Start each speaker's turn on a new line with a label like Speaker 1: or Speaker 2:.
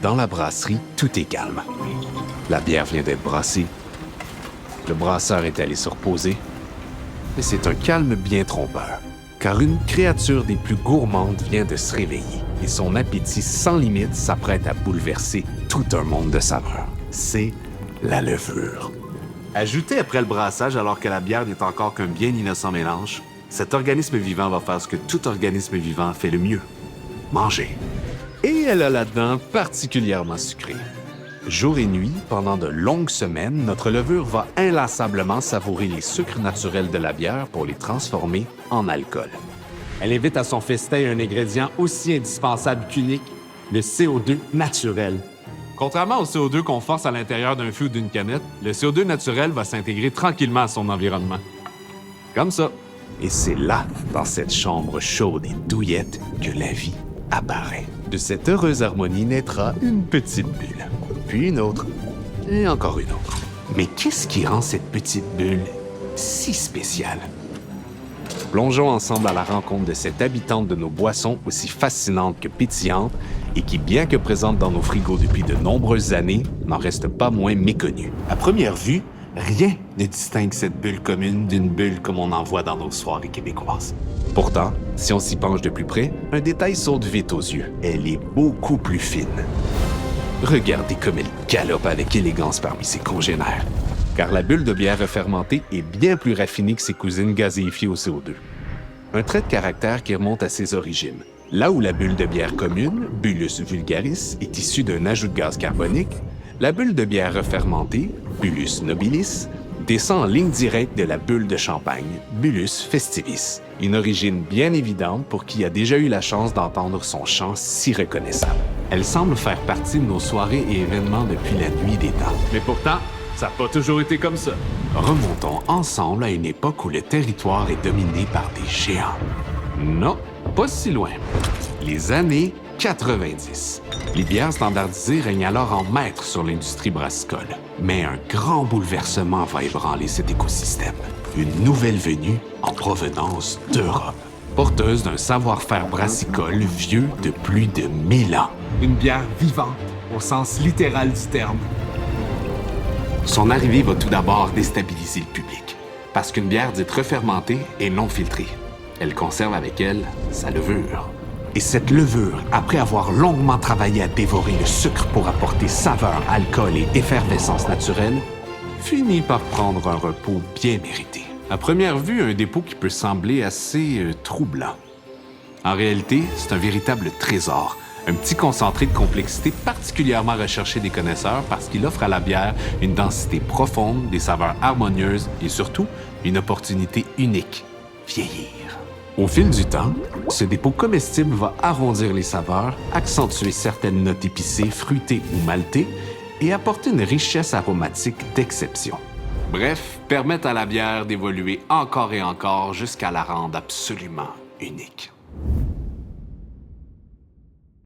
Speaker 1: dans la brasserie, tout est calme. La bière vient d'être brassée. Le brasseur est allé se reposer. Mais c'est un calme bien trompeur, car une créature des plus gourmandes vient de se réveiller et son appétit sans limite s'apprête à bouleverser tout un monde de saveurs. C'est la levure. Ajoutée après le brassage alors que la bière n'est encore qu'un bien innocent mélange, cet organisme vivant va faire ce que tout organisme vivant fait le mieux, manger. Et elle a là-dedans particulièrement sucré. Jour et nuit, pendant de longues semaines, notre levure va inlassablement savourer les sucres naturels de la bière pour les transformer en alcool. Elle invite à son festin un ingrédient aussi indispensable qu'unique, le CO2 naturel. Contrairement au CO2 qu'on force à l'intérieur d'un fût ou d'une canette, le CO2 naturel va s'intégrer tranquillement à son environnement. Comme ça. Et c'est là, dans cette chambre chaude et douillette, que la vie apparaît. De cette heureuse harmonie naîtra une petite bulle, puis une autre, et encore une autre. Mais qu'est-ce qui rend cette petite bulle si spéciale? Plongeons ensemble à la rencontre de cette habitante de nos boissons aussi fascinante que pétillante et qui, bien que présente dans nos frigos depuis de nombreuses années, n'en reste pas moins méconnue. À première vue, rien ne distingue cette bulle commune d'une bulle comme on en voit dans nos soirées québécoises. Pourtant, si on s'y penche de plus près, un détail saute vite aux yeux. Elle est beaucoup plus fine. Regardez comme elle galope avec élégance parmi ses congénères. Car la bulle de bière refermentée est bien plus raffinée que ses cousines gazéifiées au CO2. Un trait de caractère qui remonte à ses origines. Là où la bulle de bière commune, Bullus vulgaris, est issue d'un ajout de gaz carbonique, la bulle de bière refermentée, Bullus nobilis, descend en ligne directe de la bulle de champagne, Bullus festivis. Une origine bien évidente pour qui a déjà eu la chance d'entendre son chant si reconnaissable. Elle semble faire partie de nos soirées et événements depuis la nuit des temps. Mais pourtant, ça n'a pas toujours été comme ça. Remontons ensemble à une époque où le territoire est dominé par des géants. Non, pas si loin. Les années 90. Les bières standardisées règnent alors en maître sur l'industrie brassicole. Mais un grand bouleversement va ébranler cet écosystème. Une nouvelle venue en provenance d'Europe, porteuse d'un savoir-faire brassicole vieux de plus de 1000 ans.
Speaker 2: Une bière vivante, au sens littéral du terme.
Speaker 1: Son arrivée va tout d'abord déstabiliser le public, parce qu'une bière dite refermentée est non filtrée. Elle conserve avec elle sa levure. Et cette levure, après avoir longuement travaillé à dévorer le sucre pour apporter saveur, alcool et effervescence naturelle, finit par prendre un repos bien mérité. À première vue, un dépôt qui peut sembler assez troublant. En réalité, c'est un véritable trésor, un petit concentré de complexité particulièrement recherché des connaisseurs parce qu'il offre à la bière une densité profonde, des saveurs harmonieuses et surtout une opportunité unique, vieillir. Au fil du temps, ce dépôt comestible va arrondir les saveurs, accentuer certaines notes épicées, fruitées ou maltées et apporter une richesse aromatique d'exception. Bref, permettre à la bière d'évoluer encore et encore jusqu'à la rendre absolument unique.